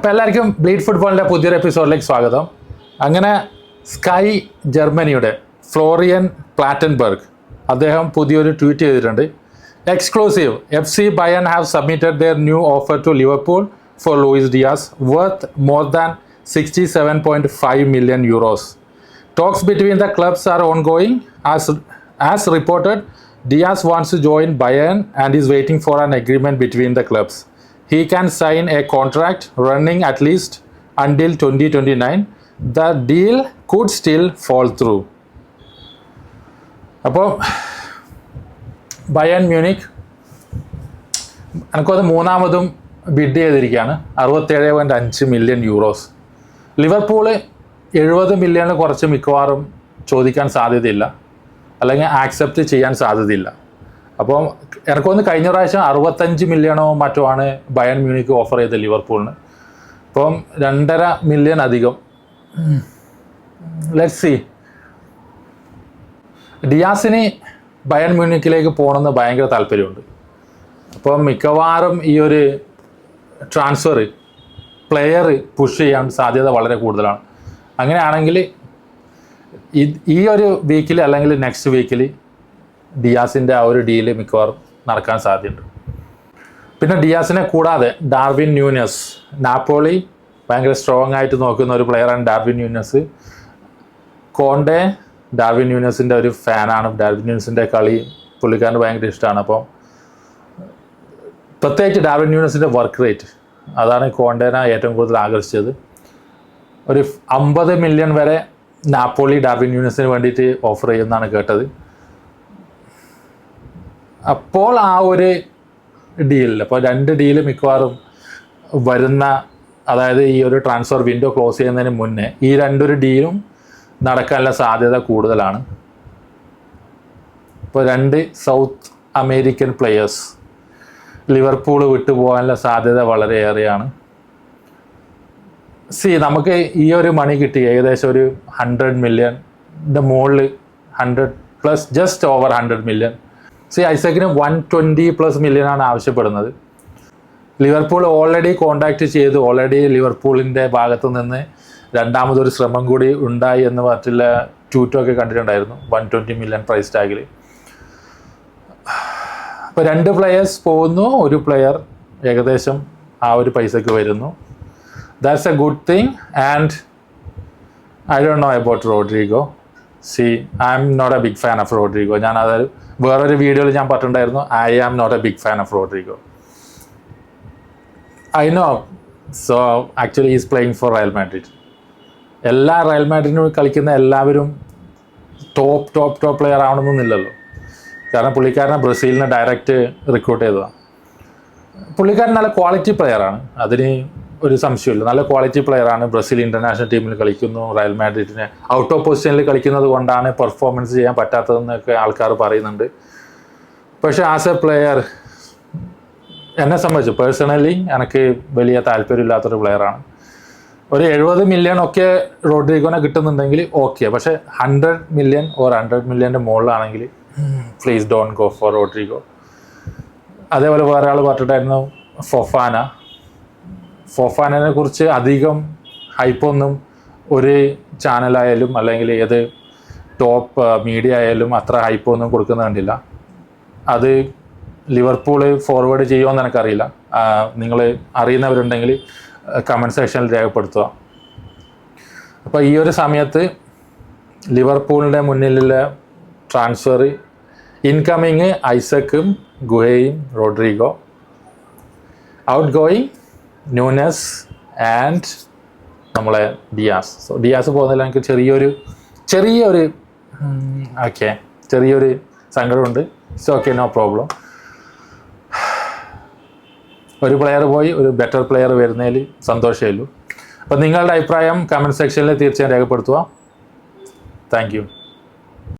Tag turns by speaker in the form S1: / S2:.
S1: അപ്പോൾ എല്ലാവർക്കും ബ്ലീഡ് ഫുട്ബോളിൻ്റെ പുതിയൊരു എപ്പിസോഡിലേക്ക് സ്വാഗതം. അങ്ങനെ സ്കൈ ജർമ്മനിയുടെ ഫ്ലോറിയൻ പ്ലാറ്റൻബർഗ് അദ്ദേഹം പുതിയൊരു ട്വീറ്റ് ചെയ്തിട്ടുണ്ട്. Exclusive, FC Bayern have submitted their new offer to Liverpool for Luis Diaz worth more than 67.5 million euros. Talks between the clubs are ongoing. As reported, Diaz wants to join Bayern and is waiting for an agreement between the clubs. He can sign a contract running at least until 2029. The deal could still fall through. അപ്പോൾ Bayern Munich എനിക്കത് മൂന്നാമതും bid ചെയ്തിരിക്കുകയാണ് 67.5 million euros. Liverpool 70 മില്യണിൽ കുറച്ച് മിക്കവാറും ചോദിക്കാൻ സാധ്യതയില്ല, അല്ലെങ്കിൽ accept ചെയ്യാൻ സാധ്യതയില്ല. അപ്പോൾ എനിക്കൊന്ന് കഴിഞ്ഞ പ്രാവശ്യം 65 മില്യണോ മറ്റോ ആണ് ബയൺ മ്യൂണിക്ക് ഓഫർ ചെയ്തത് ലിവർപൂളിന്. അപ്പം 2.5 മില്യൺ അധികം. Let's see. ഡിയാസിന് ബയൺ മ്യൂണിക്കിലേക്ക് പോകണമെന്ന് ഭയങ്കര താല്പര്യമുണ്ട്. അപ്പോൾ മിക്കവാറും ഈ ഒരു ട്രാൻസ്ഫർ പ്ലെയർ പുഷ് ചെയ്യാൻ സാധ്യത വളരെ കൂടുതലാണ്. അങ്ങനെയാണെങ്കിൽ ഈ ഒരു വീക്കിൽ അല്ലെങ്കിൽ നെക്സ്റ്റ് വീക്കിൽ ഡിയാസിൻ്റെ ആ ഒരു ഡീല് മിക്കവാറും നടക്കാൻ സാധ്യതയുണ്ട്. പിന്നെ ഡിയാസിനെ കൂടാതെ ഡാർവിൻ ന്യൂനസ്, നാപ്പോളി ഭയങ്കര സ്ട്രോങ് ആയിട്ട് നോക്കുന്ന ഒരു പ്ലെയറാണ് ഡാർവിൻ ന്യൂനസ്. കോണ്ടെ ഡാർവിൻ ന്യൂനസിൻ്റെ ഒരു ഫാനാണ്. ഡാർവിൻ ന്യൂനസിൻ്റെ കളി പുള്ളിക്കാരന് ഭയങ്കര ഇഷ്ടമാണ്. അപ്പോൾ പ്രത്യേകിച്ച് ഡാർവിൻ ന്യൂനസിൻ്റെ വർക്ക് റേറ്റ്, അതാണ് കോണ്ടേനെ ഏറ്റവും കൂടുതൽ ആകർഷിച്ചത്. ഒരു 50 മില്യൺ വരെ നാപ്പോളി ഡാർവിൻ ന്യൂനസിന് വേണ്ടിയിട്ട് ഓഫർ ചെയ്യുമെന്നാണ് കേട്ടത്. അപ്പോൾ ആ ഒരു ഡീൽ, അപ്പോൾ 2 ഡീല് മിക്കവാറും വരുന്ന, അതായത് ഈ ഒരു ട്രാൻസ്ഫർ വിൻഡോ ക്ലോസ് ചെയ്യുന്നതിന് മുന്നേ ഈ 2 ഡീലും നടക്കാനുള്ള സാധ്യത കൂടുതലാണ്. ഇപ്പോൾ 2 സൗത്ത് അമേരിക്കൻ പ്ലെയേഴ്സ് ലിവർപൂൾ വിട്ടുപോകാനുള്ള സാധ്യത വളരെയേറെയാണ്. നമുക്ക് ഈ ഒരു മണി കിട്ടി ഏകദേശം ഒരു 100 മില്യൻ്റെ മുകളിൽ, 100+ ജസ്റ്റ് ഓവർ 100 മില്യൺ. ഐസക്കിന് 120+ മില്യനാണ് ആവശ്യപ്പെടുന്നത്. ലിവർപൂൾ ഓൾറെഡി കോണ്ടാക്ട് ചെയ്തു. ഓൾറെഡി ലിവർപൂളിൻ്റെ ഭാഗത്തു നിന്ന് രണ്ടാമതൊരു ശ്രമം കൂടി ഉണ്ടായി എന്ന് മറ്റുള്ള ട്വീറ്റൊക്കെ കണ്ടിട്ടുണ്ടായിരുന്നു. 120 മില്യൺ പ്രൈസ് ടാഗിൽ. അപ്പോൾ 2 പ്ലെയേഴ്സ് പോകുന്നു, ഒരു പ്ലെയർ ഏകദേശം ആ ഒരു പൈസക്ക് വരുന്നു. That's a good thing. And I don't know about Rodrigo. I am not a big fan of Rodrigo. ഞാനത് വേറൊരു വീഡിയോയിൽ ഞാൻ പറഞ്ഞിട്ടുണ്ടായിരുന്നു, I am not a big fan of Rodrigo. I know. So actually is playing for Real Madrid. എല്ലാ Real മാഡ്രിഡിനും കളിക്കുന്ന എല്ലാവരും top player ആവണമെന്നില്ലല്ലോ. കാരണം പുള്ളിക്കാരനെ ബ്രസീലിനെ ഡയറക്റ്റ് റിക്രൂട്ട് ചെയ്തതാണ്. പുള്ളിക്കാരൻ നല്ല ക്വാളിറ്റി പ്ലെയറാണ്, അതിന് ഒരു സംശയമില്ല. നല്ല ക്വാളിറ്റി പ്ലെയറാണ്. ബ്രസീൽ ഇൻ്റർനാഷണൽ ടീമിൽ കളിക്കുന്നു. റയൽ മാഡ്രിഡിനെ ഔട്ട് ഓഫ് പൊസിഷനിൽ കളിക്കുന്നത് കൊണ്ടാണ് പെർഫോമൻസ് ചെയ്യാൻ പറ്റാത്തതെന്നൊക്കെ ആൾക്കാർ പറയുന്നുണ്ട്. പക്ഷേ ആസ് എ പ്ലെയർ എന്നെ സംബന്ധിച്ച് പേഴ്സണലി എനിക്ക് വലിയ താല്പര്യമില്ലാത്തൊരു പ്ലെയറാണ്. ഒരു 70 മില്യൺ ഒക്കെ റോഡ്രിഗോനെ കിട്ടുന്നുണ്ടെങ്കിൽ ഓക്കെ. പക്ഷേ 100 മില്യൺ ഓർ 100 മില്യൻ്റെ മുകളിലാണെങ്കിൽ please don't go for Rodrigo. അതേപോലെ വേറെ ആൾ പറഞ്ഞിട്ടായിരുന്നു ഫൊഫാനയെ കുറിച്ച് അധികം ഹൈപ്പൊന്നും ഒരു ചാനലായാലും അല്ലെങ്കിൽ ഏത് ടോപ്പ് മീഡിയ ആയാലും അത്ര ഹൈപ്പൊന്നും കൊടുക്കുന്നത് കണ്ടില്ല. അത് ലിവർപൂൾ ഫോർവേഡ് ചെയ്യുമോ എന്ന് എനിക്കറിയില്ല. നിങ്ങൾ അറിയുന്നവരുണ്ടെങ്കിൽ കമൻറ്റ് സെക്ഷനിൽ രേഖപ്പെടുത്തുക. അപ്പോൾ ഈ ഒരു സമയത്ത് ലിവർപൂളിൻ്റെ മുന്നിലുള്ള ട്രാൻസ്ഫർ ഇൻകമ്മിങ് ഐസക്കും ഗുഹയും Rodrigo, outgoing Nunez and നമ്മളെ ഡിയാസ്. സോ ഡിയാസ് പോകുന്നതിൽ എനിക്ക് ചെറിയൊരു സങ്കടമുണ്ട്. It's okay, no problem. ഒരു പ്ലെയർ പോയി ഒരു ബെറ്റർ പ്ലെയർ വരുന്നതിൽ സന്തോഷമേ ഉള്ളൂ. അപ്പോൾ നിങ്ങളുടെ അഭിപ്രായം കമൻറ്റ് സെക്ഷനിൽ തീർച്ചയായും രേഖപ്പെടുത്തുക. Thank you.